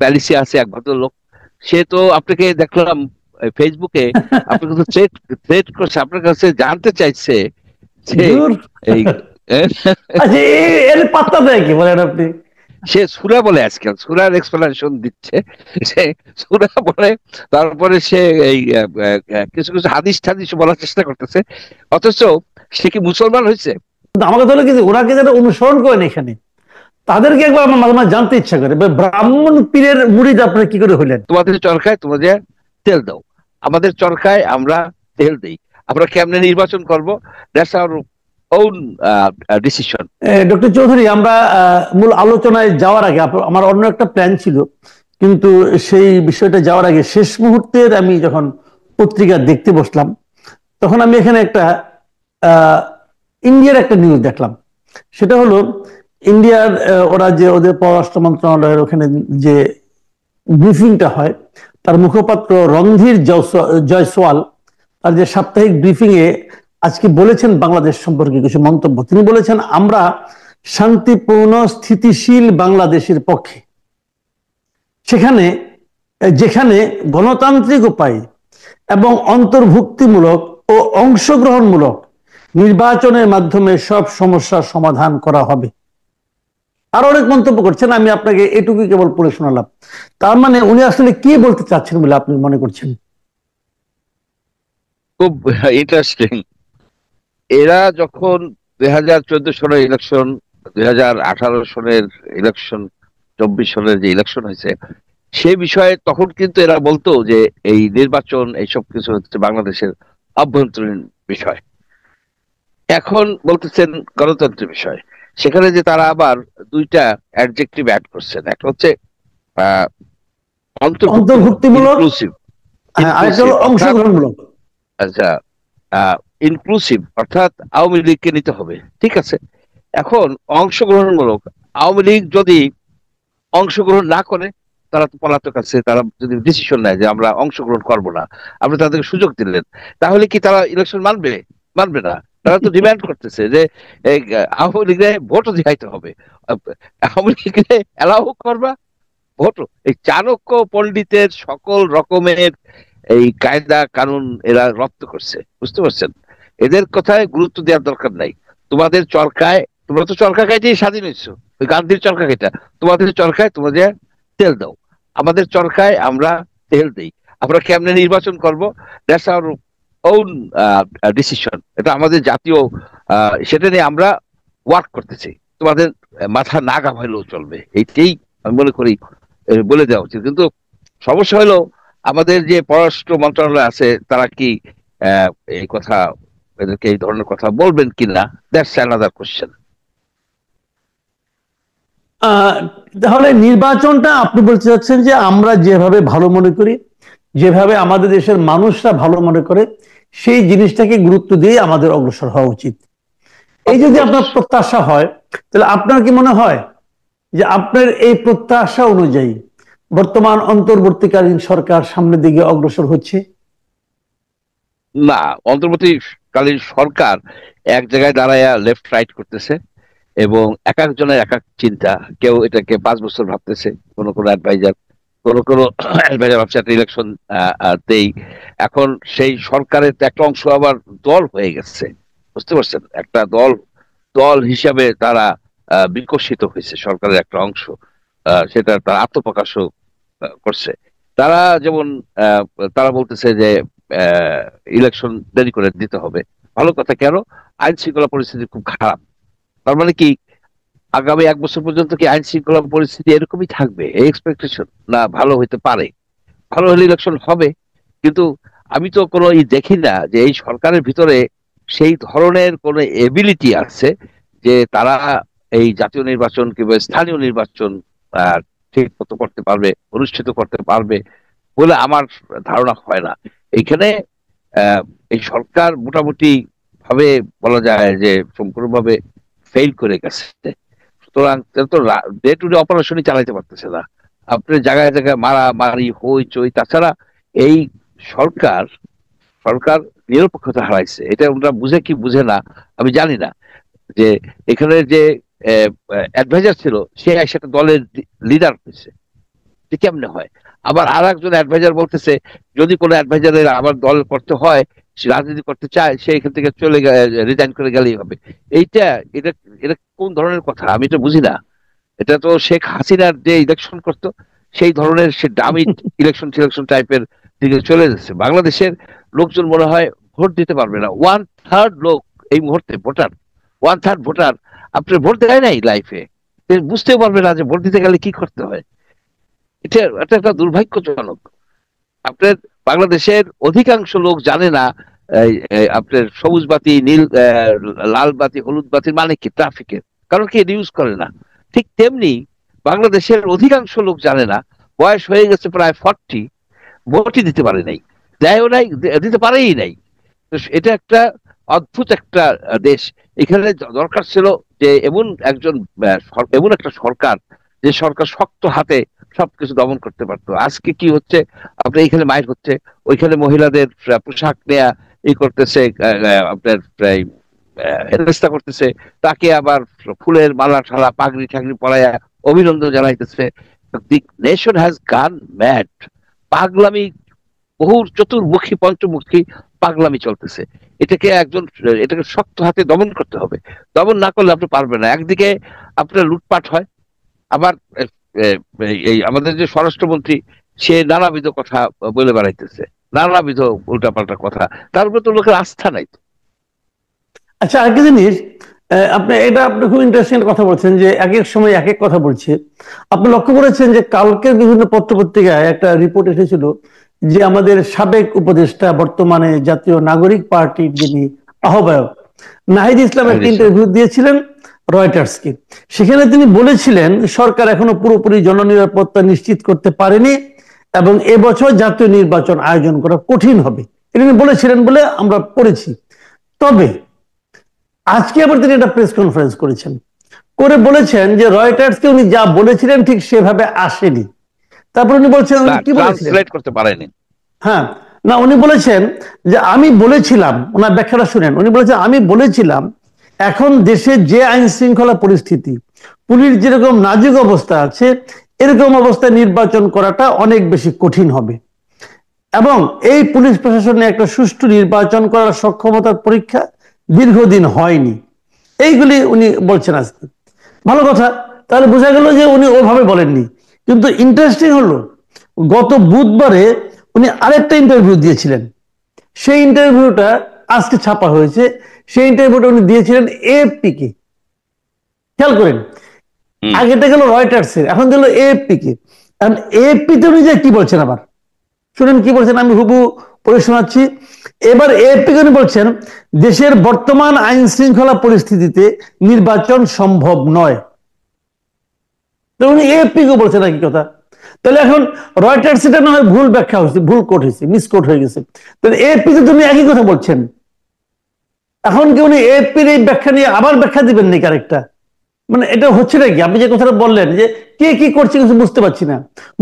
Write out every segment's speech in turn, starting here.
প্যারিসে আছে এক ভদ্রলোক, সে তো আপনাকে দেখলাম ফেসবুকে আপনাকে তো থ্রেট থ্রেট করছে, আপনার কাছে জানতে চাইছে যে দূর। এই আচ্ছা, এর পাত্তা দেয় কি বলেন আপনি? সে সূরা বলে, আজকাল সূরার এক্সপ্লেনেশন দিচ্ছে, সে সূরা বলে, তারপরে সে এই কিছু কিছু হাদিস টাদিস বলার চেষ্টা করতেছে, অথচ সে কি মুসলমান হয়েছে? কিন্তু আমাকে তাহলে কি ওনাকে যারা অনুসরণ করেন এখানে, তাদেরকে একবার আমার মাঝে মাঝে জানতে ইচ্ছা করে, ব্রাহ্মণ পীরের মুরিদ আপনারা কি করে হইলেন? তোমাদের চরকায় তোমাদের তেল দাও, আমাদের চরকায় আমরা তেল দেই, আমরা কেমনে নির্বাচন করব, that's our own decision. Doctor Chowdhury, আমরা মূল আলোচনায় যাওয়ার আগে আমার অন্য একটা প্ল্যান ছিল, কিন্তু সেই বিষয়টা যাওয়ার আগে শেষ মুহূর্তের আমি যখন পত্রিকা দেখতে বসলাম, তখন আমি এখানে একটা আহ, ইন্ডিয়ার একটা নিউজ দেখলাম। সেটা হলো ইন্ডিয়ার ওরা যে ওদের পররাষ্ট্র মন্ত্রণালয়ের ওখানে যে ব্রিফিংটা হয়, তার মুখপাত্র রণধীর জয়সওয়াল তার যে সাপ্তাহিক ব্রিফিং এ আজকে বলেছেন বাংলাদেশ সম্পর্কে কিছু মন্তব্য। তিনি বলেছেন, আমরা শান্তিপূর্ণ স্থিতিশীল বাংলাদেশের পক্ষে, সেখানে যেখানে গণতান্ত্রিক উপায় এবং অন্তর্ভুক্তিমূলক ও অংশগ্রহণমূলক নির্বাচনের মাধ্যমে সব সমস্যার সমাধান করা হবে। আরো অনেক মন্তব্য করছেন, আমি আপনাকে এটুকুই কেবল পড়ে শোনালাম। তার মানে উনি আসলে কি বলতে চাচ্ছেন বলে আপনি মনে করছেন? খুব ইন্টারেস্টিং। এরা যখন 2014 সালের ইলেকশন, 2018 সনের ইলেকশন, 24 সনের যে ইলেকশন হয়েছে, সেই বিষয়ে তখন কিন্তু এরা বলতো যে এই নির্বাচন এইসব কিছু হচ্ছে বাংলাদেশের অভ্যন্তরীণ বিষয়, এখন বলতেছেন গণতন্ত্রের বিষয়। সেখানে যে তারা আবার দুইটা অ্যাডজেক্টিভ অ্যাড করছেন, একটা হচ্ছে আহ অন্তর্ভুক্তিমূলক, অন্তর্ভুক্তিমূলক, ইনক্লুসিভ। হ্যাঁ, আরেকটা ইনক্লুসিভ হলো অর্থাৎ, অংশগ্রহণমূলক। আচ্ছা, ইনক্লুসিভ অর্থাৎ আওয়ামী লীগকে নিতে হবে, ঠিক আছে। এখন অংশগ্রহণমূলক, আওয়ামী লীগ যদি অংশগ্রহণ না করে, তারা তো পলাতক আছে, তারা যদি ডিসিশন নেয় যে আমরা অংশগ্রহণ করব না, আপনি তাদেরকে সুযোগ দিলেন, তাহলে কি তারা ইলেকশন মানবে? মানবে না। তারা তো ডিমান্ড করতেছে যে এই আওয়ামী লীগে ভোটও দিতে হবে, আওয়ামী লীগে এলাও করবা ভোটও। এই চাণক্য পণ্ডিতের সকল রকমের এই কায়দা কানুন এরা রপ্ত করছে, বুঝতে পারছেন? এদের কথায় গুরুত্ব দেওয়ার দরকার নাই। তোমাদের চরকায়, তোমরা তো চরকা কাইটেই স্বাধীন হয়েছো, ওই গান্ধীর চরকা কাইটা, তোমাদের চরকায় তোমাদের তেল দাও, আমাদের চরকায় আমরা তেল দেই, আমরা কেমনে নির্বাচন করব, দ্যাটস আওয়ার ওন ডিসিশন, এটা আমাদের জাতীয় সেটা নিয়ে আমরা ওয়ার্ক করতেছি, তোমাদের মাথা না ঘামাইলেও চলবে, এইটাই আমি মনে করি বলে দেওয়া উচিত। কিন্তু সমস্যা হলো আমাদের যে পররাষ্ট্র মন্ত্রণালয় আছে, তারা কি আহ, এই কথা, এদেরকে এই ধরনের কথা বলবেন কিনা, দ্যাটস অ্যানাদার কোশ্চেন। আহ, তাহলে নির্বাচনটা আপনি বলতে চাচ্ছেন যে আমরা যেভাবে ভালো মনে করি, যেভাবে আমাদের দেশের মানুষরা ভালো মনে করে, সেই জিনিসটাকে গুরুত্ব দিয়ে আমাদের অগ্রসর হওয়া উচিত। এই যদি অফকোর্স। আপনার প্রত্যাশা হয়, তাহলে আপনার কি মনে হয় যে আপনার এই প্রত্যাশা অনুযায়ী বর্তমান অন্তর্বর্তীকালীন সরকার সামনের দিকে অগ্রসর হচ্ছে? না, অন্তর্বর্তীকালীন সরকার এক জায়গায় দাঁড়ায়া লেফট রাইট করতেছে, এবং এক একজনের এক এক চিন্তা। কেউ এটাকে 5 বছর ভাবতেছে, কোনো কোনো অ্যাডভাইজার, কোনো কোনো অ্যাডভাইজার ভাবছে একটা ইলেকশন দেই। এখন সেই সরকারের তো একটা অংশ আবার দল হয়ে গেছে, বুঝতে পারছেন? একটা দল, দল হিসাবে তারা বিকশিত হয়েছে, সরকারের একটা অংশ, সেটা তার আত্মপ্রকাশও করছে। তারা যেমন আহ, তারা বলতেছে যে ইলেকশন দেরি করে দিতে হবে, ভালো কথা, কেন? আইন শৃঙ্খলা পরিস্থিতি খুব খারাপ। তার মানে কি আগামী 1 বছর পর্যন্ত কি আইন শৃঙ্খলা পরিস্থিতি এরকমই থাকবে, এই এক্সপেকটেশন? না, ভালো হইতে পারে, ভালো হলে ইলেকশন হবে। কিন্তু আমি তো কোনো দেখি না যে এই সরকারের ভিতরে সেই ধরনের কোনো এবিলিটি আছে যে তারা এই জাতীয় নির্বাচন কিংবা স্থানীয় নির্বাচন ঠিক মতো করতে পারবে, অনুষ্ঠিত করতে পারবে বলে আমার ধারণা হয় না। এইখানে এই সরকার মোটামুটি ভাবে বলা যায় যে সম্পূর্ণভাবে ফেল করে গেছে। সুতরাং তারা তো ডে টু ডে অপারেশনই চালাইতে পারতেছে না, আপনার জায়গায় জায়গায় মারামারি হই চই। তাছাড়া এই সরকার সরকার নিরপেক্ষতা হারাইছে, এটা ওরা বুঝে কি বুঝে না আমি জানি না। যে এখানে যে অ্যাডভাইজার ছিল, সে সেটা দলের লিডার হয়েছে, যে কেমনে হয়। আবার আর একজন অ্যাডভাইজার বলতেছে যদি কোনো অ্যাডভাইজারের আবার দল করতে হয়, সে রাজনীতি করতে চায়, সে এখান থেকে রিজাইন করে গেলেই হবে। এইটা এটা এটা কোন ধরনের কথা আমি তো বুঝি না। এটা তো শেখ হাসিনার যে ইলেকশন করতো সেই ধরনের সে ডামি ইলেকশন টিলেকশন টাইপের দিকে চলে যাচ্ছে। বাংলাদেশের লোকজন মনে হয় ভোট দিতে পারবে না। 1/3 লোক এই মুহূর্তে ভোটার, 1/3 ভোটার আপনার ভোট দেয় নাই লাইফে, বুঝতে পারবে না যে ভোট দিতে গেলে কি করতে হয়। এটা এটা একটা দুর্ভাগ্যজনক। আপনার বাংলাদেশের অধিকাংশ লোক জানে না আপনার সবুজ বাতি, নীল লাল বাতি, হলুদ বাতির মানে কি ট্রাফিকের, কারণ কি ইউজ করে না। ঠিক তেমনি বাংলাদেশের অধিকাংশ লোক জানে না বয়স হয়ে গেছে প্রায় 40, ভোটই দিতে পারে নাই, দেয়ও নাই, দিতে পারেই নাই। তো এটা একটা অদ্ভুত একটা দেশ। এখানে দরকার ছিল যে এমন একটা সরকার, যে সরকার শক্ত হাতে সবকিছু দমন করতে পারতো। আজকে কি হচ্ছে, আপনার এখানে মাইর হচ্ছে, ওইখানে মহিলাদের পোশাক নেয়া ই করতেছে, আপনার প্রায় হেনস্থা করতেছে, তাকে আবার ফুলের মালা ঠালা পাগড়ি ঠাগড়ি পরাইয়া অভিনন্দন জানাইতেছে। The nation has gone mad. পাগলামি, বহু চতুর্মুখী পঞ্চমুখী পাগলামি চলতেছে। এটাকে শক্ত হাতে দমন করতে হবে। দমন না করলে আপনি পারবেন না। একদিকে আপনার লুটপাট হয়, আবার এই আমাদের যে স্বরাষ্ট্রমন্ত্রী, সে নানাবিধ কথা বলে বেড়াইতেছে, নানাবিধ উল্টাপাল্টা কথা, তার উপরে তো লোকের আস্থা নাই। আচ্ছা, আরেকটা জিনিস, আপনি খুব ইন্টারেস্টিং কথা বলছেন যে এক এক সময় এক এক কথা বলছে। আপনি লক্ষ্য করেছেন যে কালকের বিভিন্ন পত্রপত্রিকায় একটা রিপোর্ট এসেছিল যে আমাদের সাবেক উপদেষ্টা, বর্তমানে জাতীয় নাগরিক পার্টির যিনি আহ্বায়ক নাহিদ ইসলাম একটা ইন্টারভিউ দিয়েছিলেন রয়টার্সকে। সেখানে তিনি বলেছিলেন সরকার এখনো পুরোপুরি জননিরাপত্তা নিশ্চিত করতে পারেনি এবং এবছর জাতীয় নির্বাচন আয়োজন করা কঠিন হবে, এটা তিনি বলেছিলেন বলে আমরা পড়েছি। তবে আজকে আবার তিনি একটা প্রেস কনফারেন্স করেছেন, করে বলেছেন যে রয়টার্সকে উনি যা বলেছিলেন ঠিক সেভাবে আসেনি। তারপর উনি বলছেন, উনি কি বলেছিলেন করতে পারেনি। হ্যাঁ, না, উনি বলেছেন যে আমি বলেছিলাম, ওনার ব্যাখ্যাটা শুনেন, উনি বলেছেন আমি বলেছিলাম এখন দেশে যে আইন শৃঙ্খলা পরিস্থিতি, পুলিশ যেরকম নাজুক অবস্থা আছে, এরকম অবস্থায় নির্বাচন করাটা অনেক বেশি কঠিন হবে এবং এই পুলিশ প্রশাসনে একটা সুষ্ঠু নির্বাচন করার সক্ষমতার পরীক্ষা দীর্ঘদিন হয়নি। এইগুলি উনি বলছেন আজকে। ভালো কথা, তাহলে বোঝা গেল যে উনি ওভাবে বলেননি। কিন্তু ইন্টারেস্টিং হলো গত বুধবারে উনি আরেকটা ইন্টারভিউ দিয়েছিলেন। সেই ইন্টারভিউটা আজকে ছাপা হয়েছে। সেই ইন্টারভিউটা উনি দিয়েছিলেন এএফপি কে। খেয়াল করেন, আগেটা গেল রয়টার্সের, এখন দিল এএফপি কে। কারণ এএফপি তে উনি যে কি বলছেন, আবার শুনেন কি বলছেন, আমি হুবহু পড়ে শোনাচ্ছি। এবার এএফপি কে উনি বলছেন দেশের বর্তমান আইন শৃঙ্খলা পরিস্থিতিতে নির্বাচন সম্ভব নয়। উনি এএফপি কে বলছেন একই কথা। তাহলে এখন রয়টার্স এটা না হয় ভুল ব্যাখ্যা হয়েছে, ভুল কোট হয়েছে, মিসকোট হয়ে গেছে। তাহলে এএফপি তে তুমি একই কথা বলছেন, এখন কি উনি এএফপির এই ব্যাখ্যা নিয়ে আবার ব্যাখ্যা দিবেন নাকি আরেকটা? মানে এটা হচ্ছে নাকি? আপনি যে কথাটা বললেন যে কে কি করছে কিছু বুঝতে পারছি না,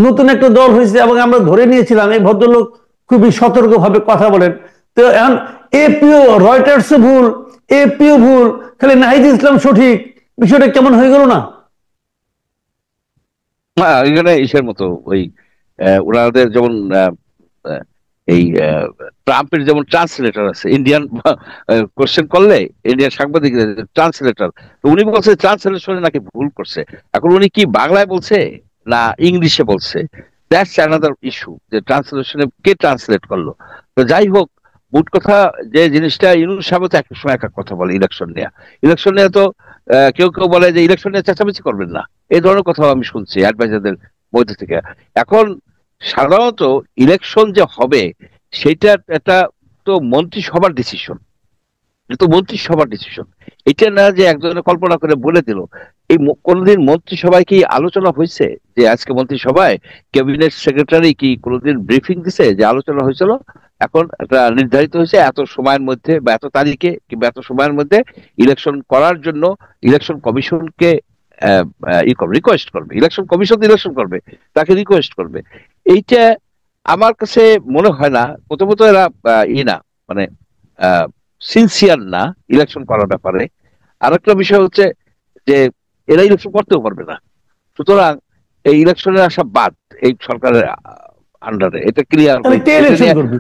নতুন একটা দল হয়েছে এবং আমরা ধরে নিয়েছিলাম এই ভদ্রলোক খুবই সতর্ক ভাবে কথা বলেন। তো এখন এপিও রয়টার্স ভুল, এপিও ভুল, খালি নাহিদ ইসলাম সঠিক, বিষয়টা কেমন হয়ে গেল না? হ্যাঁ, এখানে ইসের মতো ওই ওনাদের যেমন আহ, এই ট্রাম্পের যেমন ট্রান্সলেটর আছে, ইন্ডিয়ান কোশ্চেন করলে ইন্ডিয়ান সাংবাদিক ট্রান্সলেটর, তো উনি বলছে ট্রান্সলেশনে নাকি ভুল করছে। এখন উনি কি বাংলায় বলছে না ইংলিশে বলছে, দ্যাটস অ্যানাদার ইস্যু, যে ট্রান্সলেশনে কে ট্রান্সলেট করলো। তো যাই হোক, মোট কথা যে জিনিসটা, ইউনূস সাহেব তো এক এক সময় এক এক কথা বলে ইলেকশন নিয়ে। ইলেকশন নিয়ে তো কেউ কেউ বলে যে ইলেকশন নিয়ে চেঁচামেচি করবেন না, এই ধরনের কথাও আমি শুনছি অ্যাডভাইজারদের মধ্যে থেকে। এখন সাধারণত ইলেকশন যে হবে সেটা একটা তো মন্ত্রিসভার ডিসিশন, এটা তো মন্ত্রিসভার ডিসিশন। এটা না যে একজনে কল্পনা করে বলে দিল। এই কোনোদিন মন্ত্রিসভায় কি আলোচনা হয়েছে যে আজকে মন্ত্রিসভায় ক্যাবিনেট সেক্রেটারি কি কোনোদিন ব্রিফিং দিছে যে আলোচনা হয়েছিল? এখন একটা নির্ধারিত হয়েছে এত সময়ের মধ্যে বা এত তারিখে কিংবা এত সময়ের মধ্যে ইলেকশন করার জন্য ইলেকশন কমিশনকে রিকোয়েস্ট করবে, ইলেকশন কমিশন ইলেকশন করবে, তাকে রিকোয়েস্ট করবে। এইটা আমার কাছে মনে হয় না, প্রথমত এরা না মানে সিনসিয়ার না ইলেকশন করার ব্যাপারে। আরেকটা বিষয় হচ্ছে যে এরা ইলেকশন করতেও পারবে না। সুতরাং এই ইলেকশনের আসা বাদ, এই সরকারের আন্ডারে, এটা ক্লিয়ার তাহলে কে হয়েছে। এটা ইলেকশন নিয়ে করবে?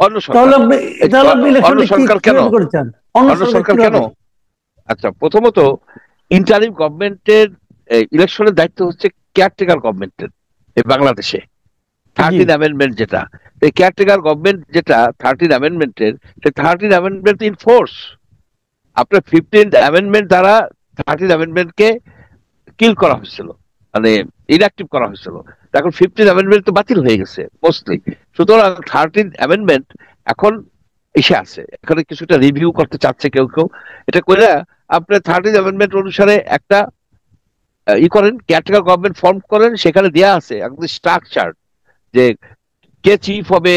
অন্য সরকার। তাহলে আপনি তাহলে আপনি অন্য ইলেকশনটা সরকার কেন? কিভাবে করতে চান? অন্য অন্য সরকার সরকার কেন? কিভাবে? আচ্ছা, প্রথমত ইন্টারিম গভর্নমেন্টের ইলেকশনের দায়িত্ব হচ্ছে কেয়ারটেকার গভর্নমেন্টের এই বাংলাদেশে। জি 13 অ্যামেন্ডমেন্ট যেটা, এই কেয়ারটেকার গভর্নমেন্ট যেটা 13 অ্যামেন্ডমেন্টের, সেই 13 অ্যামেন্ডমেন্ট ইন ফোর্স। আপনার 15th অ্যামেন্ডমেন্ট দ্বারা 13 অ্যামেন্ডমেন্টকে কিল করা হয়েছিল, মানে ইনঅ্যাক্টিভ করা হয়েছিল। এখন 15th অ্যামেন্ডমেন্ট তো বাতিল হয়ে গেছে মোস্টলি। সুতরাং 13th অ্যামেন্ডমেন্ট এখন এসে আছে, এখানে কিছুটা রিভিউ করতে চাচ্ছে কেউ কেউ। এটা করে আপনার 13th অ্যামেন্ডমেন্ট অনুসারে একটা ই করেন, কেয়ারটেকার গভর্নমেন্ট ফর্ম করেন, সেখানে দেয়া আছে একদম স্ট্রাকচার যে কে চিফ হবে।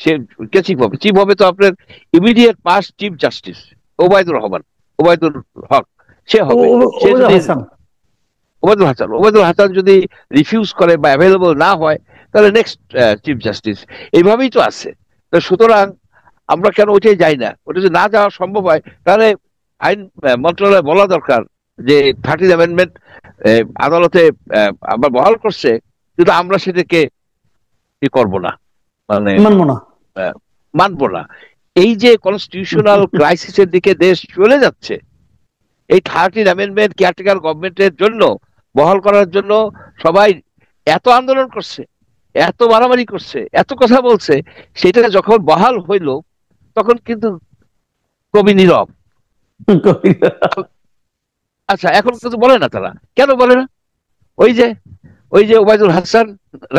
সে কে চিফ হবে? চিফ হবে তো আপনার immediate past chief justice Obaidur Rahman, Obaidul Haque, সে হবে। সে ওবায়দুল যদি হাসান। ওবায়দুল হাসান যদি রিফিউজ করে বা অ্যাভেলেবল না হয়, তাহলে নেক্সট চিফ জাস্টিস। এইভাবেই তো আছে। তো সুতরাং আমরা কেন ওইটাই যাই না? ওটা যদি না যাওয়া সম্ভব হয়, তাহলে আইন মন্ত্রণালয় বলা দরকার যে 13 অ্যামেন্ডমেন্ট আদালতে আবার বহাল করছে, কিন্তু আমরা সেটাকে কি করব না, মানে মানবো না। আহ, মানবো না। এই যে কনস্টিটিউশনাল ক্রাইসিসের দিকে দেশ চলে যাচ্ছে, এই 13 অ্যামেন্ডমেন্ট কেয়ারটেকার গভর্নমেন্টের জন্য বহাল করার জন্য সবাই এত আন্দোলন করছে, এত মারামারি করছে, এত কথা বলছে, সেটা যখন বহাল হইল তখন কিন্তু কবি নীরব। আচ্ছা, এখন কিন্তু বলে না তারা, কেন বলে না? ওই যে ওবায়দুল হাসান,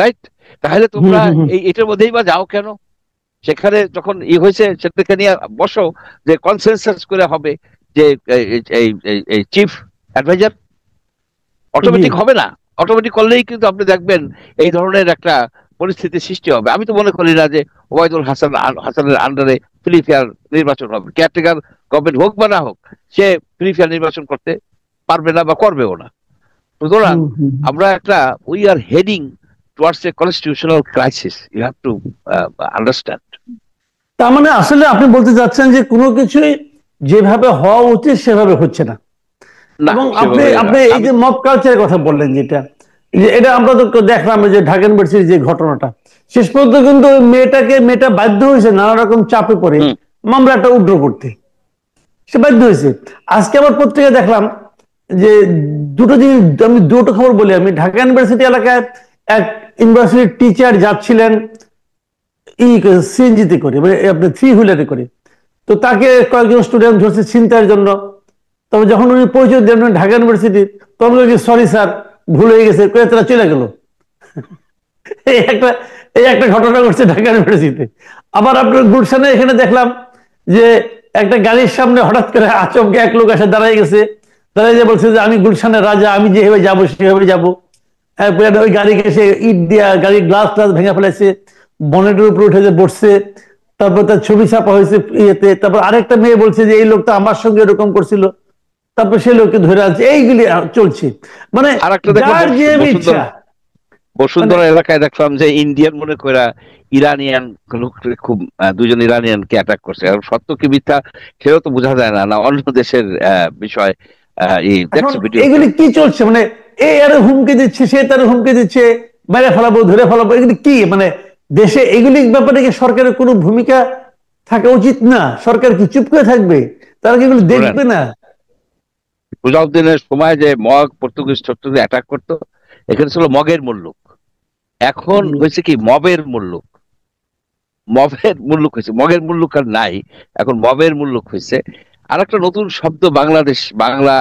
রাইট? তাহলে হুম তোমরা হুম হুম। এটার মধ্যেই বা যাও কেন? সেখানে যখন হয়েছে সেটাকে নিয়ে বসো, যে কনসেনসাস করে হবে যে এই চিফ অ্যাডভাইজার। জি অটোমেটিক হবে না। অটোমেটিক করলেই কিন্তু আপনি দেখবেন এই ধরনের একটা পরিস্থিতি সৃষ্টি হবে। আমি তো মনে করি না যে ওবায়দুল হাসানের আন্ডারে ফ্রি ফেয়ার নির্বাচন হবে। কেয়ারটেকার গভর্নমেন্ট হোক বা না হোক, সে ফ্রি ফেয়ার নির্বাচন করতে পারবে না বা করবেও না। সুতরাং হুম হুম। আমরা একটা we are heading towards a constitutional crisis, you have to understand. তার মানে আসলে আপনি বলতে চাচ্ছেন যে কোনো কিছুই যেভাবে হওয়া উচিত সেভাবে হচ্ছে না। না, এবং আপনি সেভাবে না। আপনি এই আমি যে মব কালচারের কথা বললেন, যেটা যে এটা আমরা তো দেখলাম যে ঢাকা ইউনিভার্সিটির যে ঘটনাটা, শেষ পর্যন্ত কিন্তু ওই মেয়েটা বাধ্য হয়েছে নানা রকম চাপে পড়ে হুম, মামলাটা উড্র করতে। সে বাধ্য হয়েছে। আজকে আবার পত্রিকা দেখলাম যে দুটো জিনিস, আমি দুটো খবর বলি। আমি ঢাকা ইউনিভার্সিটি এলাকায় এক ইউনিভার্সিটির টিচার যাচ্ছিলেন সিএনজিতে করে, মানে আপনার থ্রি হুইলারে করে। তো তাকে কয়েকজন স্টুডেন্ট ধরছে ছিনতাইয়ের জন্য। তবে যখন উনি পরিচয় দিলেন ঢাকা ইউনিভার্সিটির, তখন সরি স্যার, ভুল হয়ে গেছে, করে তারা চলে গেল। এই একটা এই একটা ঘটনা ঘটছে ঢাকা ইউনিভার্সিটিতে। আবার আপনার গুলশানে এখানে দেখলাম যে একটা গাড়ির সামনে হঠাৎ করে আচমকে এক লোক এসে দাঁড়ায় গেছে, দাঁড়ায় যে বলছে যে আমি গুলশানের রাজা, আমি যেভাবে যাবো সেভাবে যাবো। ওই গাড়িকে সে ইট দিয়া গাড়ির গ্লাস টাস ভেঙে ফেলেছে, বনেটের উপরে উঠে যে বসছে। তারপর তার ছবি ছাপা হয়েছে ইয়েতে। তারপর আরেকটা মেয়ে বলছে যে এই লোকটা আমার সঙ্গে এরকম করছিল। তারপর সেই লোককে ধরে আনছে। এইগুলি চলছে, মানে আর একটা দেখলাম যার যে ইচ্ছা। বসুন্ধরা মানে বসুন্ধরা এলাকায় দেখলাম যে ইন্ডিয়ান মনে করে ইরানিয়ান লোককে খুব দুজন ইরানিয়ানকে অ্যাটাক করছে। আর সত্য কি মিথ্যা সেটাও তো বোঝা যায় না, না অন্য দেশের বিষয়। এই এখন দেখছো ভিডিওতে? এগুলি কি চলছে? মানে এ আরে হুমকি দিচ্ছে, সে তার হুমকি দিচ্ছে, মেরে ফেলাবো, ধরে ফেলাবো, এগুলি কি? মানে দেশে এগুলি ব্যাপারে কি সরকারের কোনো ভূমিকা থাকা উচিত না? সরকার কি চুপ করে থাকবে? তারা কি এগুলো শোনেন, দেখবে না? মুজাউদ্দিনের সময় যে মগ পর্তুগিজ টর্তুগিজ অ্যাটাক করতো, এখানে ছিল মগের মুল্লুক। এখন হুম। হয়েছে কি মবের মুল্লুক। মবের মুল্লুক হয়েছে, মগের মুল্লুক আর নাই, এখন মবের মুল্লুক হয়েছে। আর একটা নতুন শব্দ বাংলা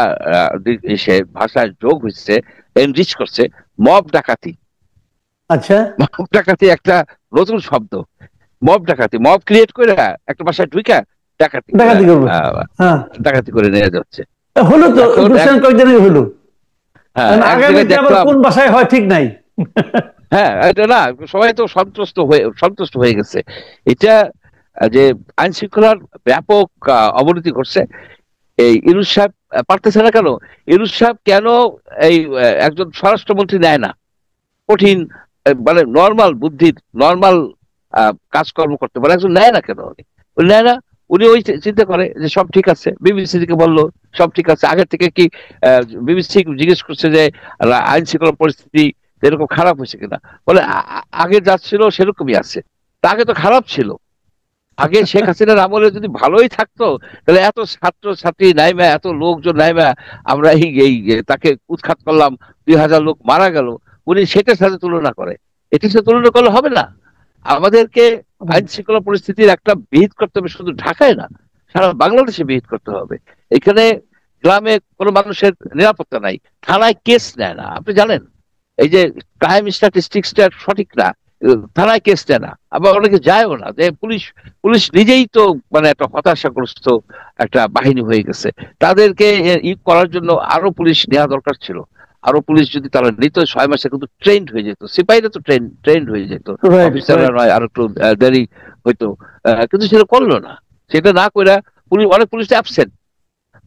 এসে ভাষায় যোগ হয়েছে, এনরিচ করছে, মব ডাকাতি। আচ্ছা। মব ডাকাতি একটা নতুন শব্দ। মব ডাকাতি, মব ক্রিয়েট করে একটা বাসায় ঢুইকা ডাকাতি করে ডাকাতি করবে। হ্যাঁ, ডাকাতি করে নিয়ে যাচ্ছে। হলো তো এখন গুলশান কয়েকদিনই হলো। হ্যাঁ, কারণ এক জায়গায় আগামীতে আবার দেখলাম। কোন বাসায় হয় ঠিক নাই। হ্যাঁ, এটা না, সবাই তো সন্তুষ্ট হয়ে গেছে। এটা যে আইন শৃঙ্খলার ব্যাপক অবনতি ঘটছে। এই ইউনূস সাহেব পারতেছে না কেন? ইউনূস সাহেব কেন এই একজন স্বরাষ্ট্রমন্ত্রী নেয় না? কঠিন মানে নর্মাল বুদ্ধির, নর্মাল কাজকর্ম করতে পারে একজন নেয় না কেন? উনি নেয় না। উনি ওই চিন্তা করে যে সব ঠিক আছে, বিবিসি থেকে বললো সব ঠিক আছে। আগে থেকে কি বিবিসি জিজ্ঞেস করছে যে আইন শৃঙ্খলা পরিস্থিতি এরকম খারাপ হয়েছে কিনা। বলে আগে যা ছিল সেরকমই আছে। তা আগে তো খারাপ ছিল। আগে শেখ হাসিনার আমলে যদি ভালোই থাকতো, তাহলে এত ছাত্র ছাত্রী নাইমা, এত লোকজন নাইমা, আমরা এই এই তাকে উৎখাত করলাম, 2,000 লোক মারা গেল, উনি সেটার সাথে তুলনা করে। এটার সাথে তুলনা করলে হবে না। আমাদেরকে আইন শৃঙ্খলা পরিস্থিতির একটা বিহিত করতে হবে, শুধু ঢাকায় না, সারা বাংলাদেশে বিহিত করতে হবে। এখানে গ্রামে কোনো মানুষের নিরাপত্তা নাই, থানায় কেস নেয় না, আপনি জানেন। এই যে ক্রাইম স্ট্যাটিস্টিক্সটা সঠিক না, থানায় কেস নেয় না, আবার অনেকে যায়ও না। যে পুলিশ পুলিশ নিজেই তো মানে একটা হতাশাগ্রস্ত একটা বাহিনী হয়ে গেছে। তাদেরকে করার জন্য আরো পুলিশ নেওয়া দরকার ছিল। আরো পুলিশ যদি তারা নিত, 6 মাসে কিন্তু ট্রেন্ড হয়ে যেত, সিপাহীরা তো ট্রেন্ড হয়ে যেত, রাইট, অফিসাররা রাইট। নয়, আর একটু দেরি হইতো। কিন্তু সেটা করলো না। সেটা না করে পুলিশ, অনেক পুলিশ অ্যাবসেন্ট,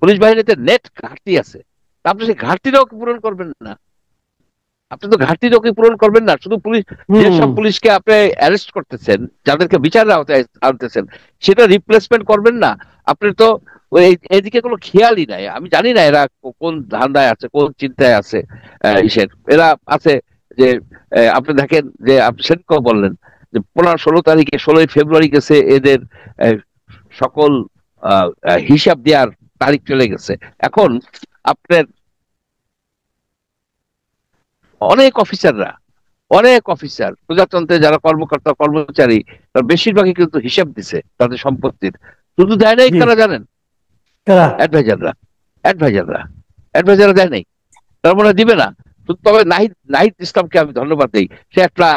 পুলিশ বাহিনীতে নেট ঘাটতি আছে। তা আপনি সেই ঘাটতিটাও পূরণ করবেন না। আপনি তো ঘাটতিটাকে পূরণ করবেন না, শুধু পুলিশ, হুম। যেসব পুলিশকে আপনি অ্যারেস্ট করতেছেন, যাদেরকে বিচারের আওতায় আনতেছেন, সেটা রিপ্লেসমেন্ট করবেন না। আপনি তো এদিকে কোনো খেয়ালই নাই। আমি জানি না এরা কোন ধান্দায় আছে, কোন চিন্তায় আছে। ইসের এরা আছে যে আপনি দেখেন যে আপনি সেদিনকেও বললেন যে 15-16 তারিখে, 16ই ফেব্রুয়ারি গেছে এদের আহ, সকল হিসাব দেওয়ার তারিখ চলে গেছে। এখন আপনার অনেক অফিসাররা, অনেক অফিসার প্রজাতন্ত্রে যারা কর্মকর্তা কর্মচারী, তার বেশিরভাগই কিন্তু হিসাব দিছে তাদের সম্পত্তির। শুধু দেয় নাই জি। কারা জানেন? কারা? অ্যাডভাইজাররা। অ্যাডভাইজাররা অ্যাডভাইজাররা দেয় নাই, তার মানে দিবে না। তবে নাহিদ নাহিদ ইসলামকে আমি ধন্যবাদ দিই। সে একটা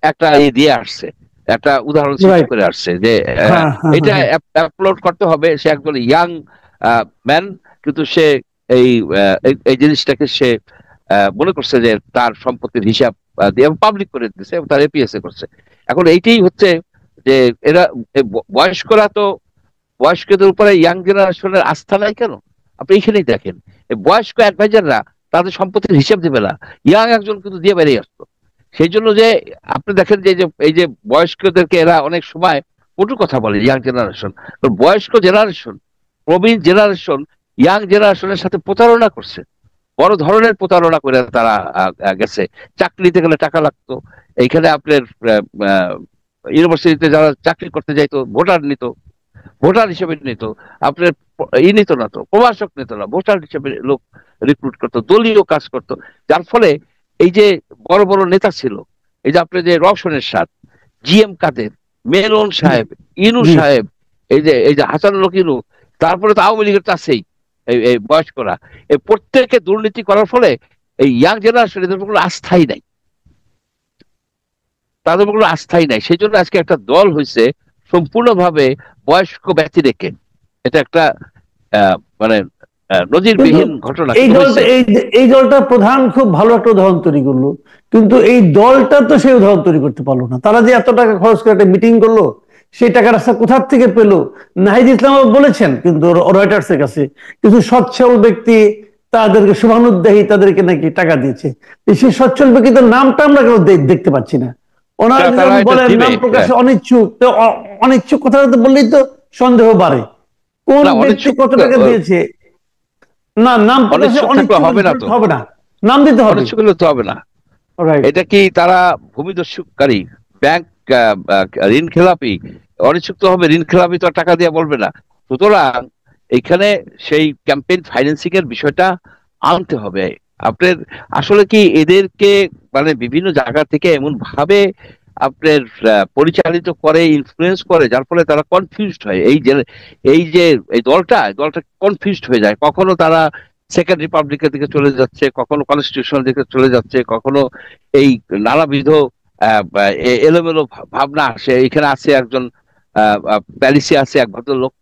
একটা দিয়ে আসছে, একটা উদাহরণ সৃষ্টি রাইট। করে আসছে যে হ্যাঁ, হ্যাঁ, হ্যাঁ, এটা হ্যাঁ। আপলোড করতে হবে। সে একজন ইয়াং ম্যান, কিন্তু সে এই এই জিনিসটাকে সে মনে করছে যে তার সম্পত্তির হিসাব দিয়ে পাবলিক করে দিচ্ছে, এবং তার এপিএসএ করছে। এখন এইটাই হচ্ছে যে এরা বয়স্করা তো, বয়স্কদের উপরে ইয়াং জেনারেশনের আস্থা নাই কেন? আপনি এইখানেই দেখেন, এই বয়স্ক অ্যাডভাইজাররা তাদের সম্পত্তির হিসাব দেবে না, ইয়াং একজন কিন্তু দিয়ে বেরিয়ে আসতো। সেই জন্য যে আপনি দেখেন যে এই যে বয়স্কদেরকে এরা অনেক সময় কটু কথা বলে, ইয়াং জেনারেশন। বয়স্ক জেনারেশন, প্রবীণ জেনারেশন ইয়াং জেনারেশনের সাথে প্রতারণা করছে, বড় ধরনের প্রতারণা করে তারা গেছে। চাকরি নিতে গেলে টাকা লাগতো। এইখানে আপনার ইউনিভার্সিটিতে যারা চাকরি করতে যাইতো, ভোটার নিত, ভোটার হিসেবে নিত। আপনার নিত না, তো প্রভাষক নিত না, ভোটার হিসেবে লোক রিক্রুট করতো, দলীয় কাজ করতো। যার ফলে এই যে বড় বড় নেতা ছিল, এই যে আপনি যে রওশনের সাথ, জিএম কাদের, মেনন জি, সাহেব, ইনু জি। সাহেব, এই যে হাসানুল হক ইনু, তারপরে তো আওয়ামী লীগের তো আছেই, এই বয়স্করা, এই প্রত্যেকে দুর্নীতি করার ফলে এই ইয়াং জেনারেশন এদের কোনো আস্থাই নাই, তাদের কোনো আস্থাই নাই। সেই জন্য আজকে একটা দল হয়েছে সম্পূর্ণভাবে বয়স্ক ব্যক্তি রেখে। এটা একটা মানে কিন্তু নজিরবিহীন ঘটনা এই কিন্তু দলটা হয়েছে। এই দলটা প্রধান খুব ভালো একটা উদাহরণ তৈরি করলো, কিন্তু এই দলটা তো সেই উদাহরণ তৈরি করতে পারলো না। তারা যে এত টাকা খরচ করে একটা মিটিং করলো, সেই টাকাটা কোথার থেকে পেলো? নাহিদ ইসলাম বলেছেন কিন্তু রয়টার্স এর কাছে কিছু সচ্ছল ব্যক্তি তাদেরকে, শুভানুদ্দায়ী তাদেরকে নাকি টাকা দিয়েছে। সেই সচ্ছল ব্যক্তিদের নামটা আমরা কেন দেখতে পাচ্ছি না? ওনারা তারা যেমন এটা বলেন দিবে। নাম প্রকাশে অনিচ্ছুক, তো অনিচ্ছুক কথাটা তো বললেই তো সন্দেহ বাড়ে। কোন না, ব্যক্তি অনিচ্ছুক, কত টাকা দিয়েছে? না, নাম প্রকাশে অনিচ্ছুক থাকলে অনিচ্ছুক হবে না তো, হবে না, নাম দিতে হবে। অনিচ্ছুক হলে তো হবে না। রাইট। এটা কি তারা ভূমিদস্যুকারী, ব্যাংক ঋণ খেলাপি? অনিচ্ছুক তো হবে, ঋণ খেলাপি তো আর টাকা দিয়ে বলবে না। সুতরাং এখানে সেই ক্যাম্পেইন ফাইন্যান্সিং এর বিষয়টা আনতে হবে আপনার। আসলে কি এদেরকে মানে বিভিন্ন জায়গা থেকে এমন ভাবে আপনার পরিচালিত করে, ইনফ্লুয়েন্স করে, যার ফলে তারা কনফিউজড হয়। এই যে এই দলটা কনফিউজড হয়ে যায়। কখনো তারা সেকেন্ড রিপাবলিকের দিকে চলে যাচ্ছে, কখনো কনস্টিটিউশনের দিকে চলে যাচ্ছে, কখনো এই নানাবিধ এলোমেলো ভাবনা আসে। এখানে আছে একজন প্যারিসে আছে এক ভদ্রলোক,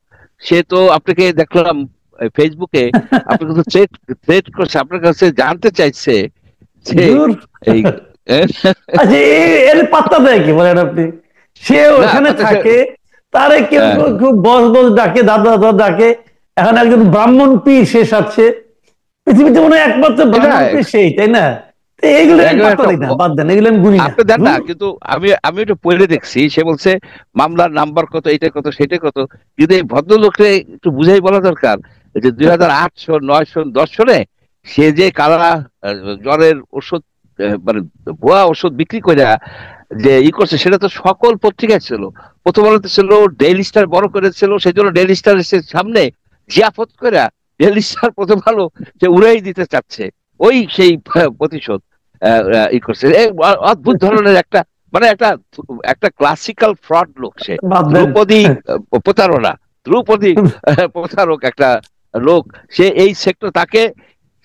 সে তো আপনাকে দেখলাম ফেসবুকে, আপনাকে তো থ্রেট থ্রেট করছে, আপনার কাছে জানতে চাইছে যে দূর। এই আচ্ছা, এর পাত্তা দেয় কি বলেন আপনি? সে না ওখানে তাতে থাকে, তারে কেউ আহ, কেউ কেউ বস বস ডাকে, দাদা দাদা ডাকে। এখন একজন ব্রাহ্মণ পীর সে সাথে, পৃথিবীতে মনে হয় একমাত্র এটা ব্রাহ্মণ পীর সেই, তাই না? তো এইগুলো আমি একদম পাত্তা একটা দিই না, বাদ দেন, এগুলো আমি গুনি না। আপনি দেন না, ধুর। কিন্তু আমি একটু পড়ে দেখছি। সে বলছে মামলার নাম্বার কত, এইটা কত, সেটা কত। কিন্তু এই ভদ্রলোককে একটু বুঝাই বলা দরকার যে 2008 সন, 9 সন, 10 সনে সে যে কালা জ্বরের ওষুধ মানে ভুয়া ওষুধ বিক্রি করে যে করছে, সেটা তো সকল পত্রিকায় ছিল। প্রথম আলোতে ছিল, ডেইলি স্টার বড় করেছিল, সেই জন্য ডেইলি স্টার সামনে জিয়াফত করে ডেইলি স্টার প্রথম আলো যে উড়াই দিতে চাচ্ছে ওই সেই প্রতিশোধ করছে। অদ্ভুত ধরনের একটা, মানে একটা একটা ক্লাসিক্যাল ফ্রড লোক সে, বাদ দেন। ধ্রুপদী প্রতারণা, ধ্রুপদী প্রতারক একটা লোক সে। এই সেক্টর তাকে,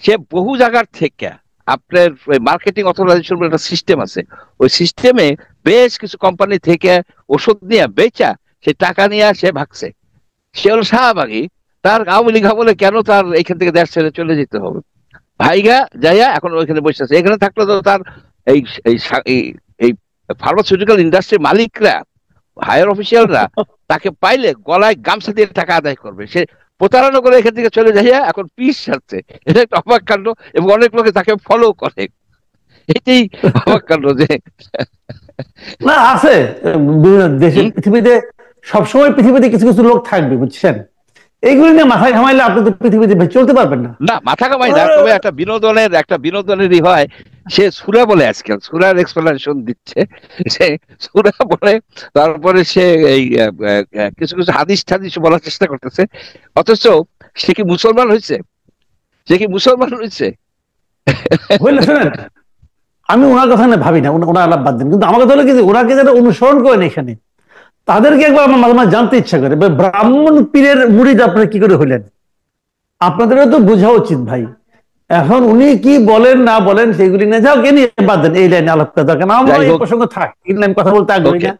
সে বহু জায়গার থেকে আপনার মার্কেটিং অথরাইজেশন বলে একটা সিস্টেম আছে, ওই সিস্টেমে বেশ কিছু কোম্পানি থেকে ওষুধ নিয়ে বেচা সে টাকা নিয়ে সে ভাগছে। সে হলো শাহবাগী, তার আওয়ামী লীগ বলে কেন তার এখান থেকে দেশ ছেড়ে চলে যেতে হবে? ভাইগা যাইয়া এখন ওইখানে বসে আছে। এখানে থাকলে তো তার এই এই ফার্মাসিউটিক্যাল ইন্ডাস্ট্রির মালিকরা, হায়ার অফিসিয়ালরা তাকে পাইলে গলায় গামছা দিয়ে টাকা আদায় করবে। সে প্রতারণা করে এখান থেকে চলে যাইয়া এখন পিস ছাড়ছে। এটা একটা অবাক কাণ্ড, এবং অনেক লোকে তাকে ফলো করে। এটাই অবাক কাণ্ড যে না আছে বিভিন্ন দেশে, পৃথিবীতে সবসময় পৃথিবীতে কিছু কিছু লোক থাকবে, বুঝছেন? এইগুলি নিয়ে মাথায় ঘামাইলে আপনি তো পৃথিবীতে চলতে পারবেন না। না, মাথা কামাই না, তবে একটা বিনোদনেরই হয়। সে সূরা বলে, আজকাল সূরার এক্সপ্লেনেশন দিচ্ছে। সে সূরা বলে, তারপরে সে এই কিছু কিছু হাদিস টাদিস বলার চেষ্টা করতেছে। অথচ সে কি মুসলমান হয়েছে? সে কি মুসলমান হয়েছে? বুঝলে, শোনেন, আমি ওনার কথা না ভাবি না, ওনার আলাপ বাদ দিন, কিন্তু আমার কথা হলো কি যে ওনাকে যারা অনুসরণ করেন এখানে, তাদেরকে একবার আমার মাঝে মাঝে জানতে ইচ্ছা করে, ব্রাহ্মণ পীরের মুরিদ আপনারা কি করে হলেন? আপনাদেরও তো বোঝা উচিত ভাই। এখন উনি কি বলেন না বলেন সেগুলি না, যাও কে নিয়ে বাদ দেন, এই লাইনে আলাপ করা দরকার না, আমার যাই এই হোক, প্রসঙ্গ থাক, এই লাইনে কথা বলতে আগ্রহী ওকে, না।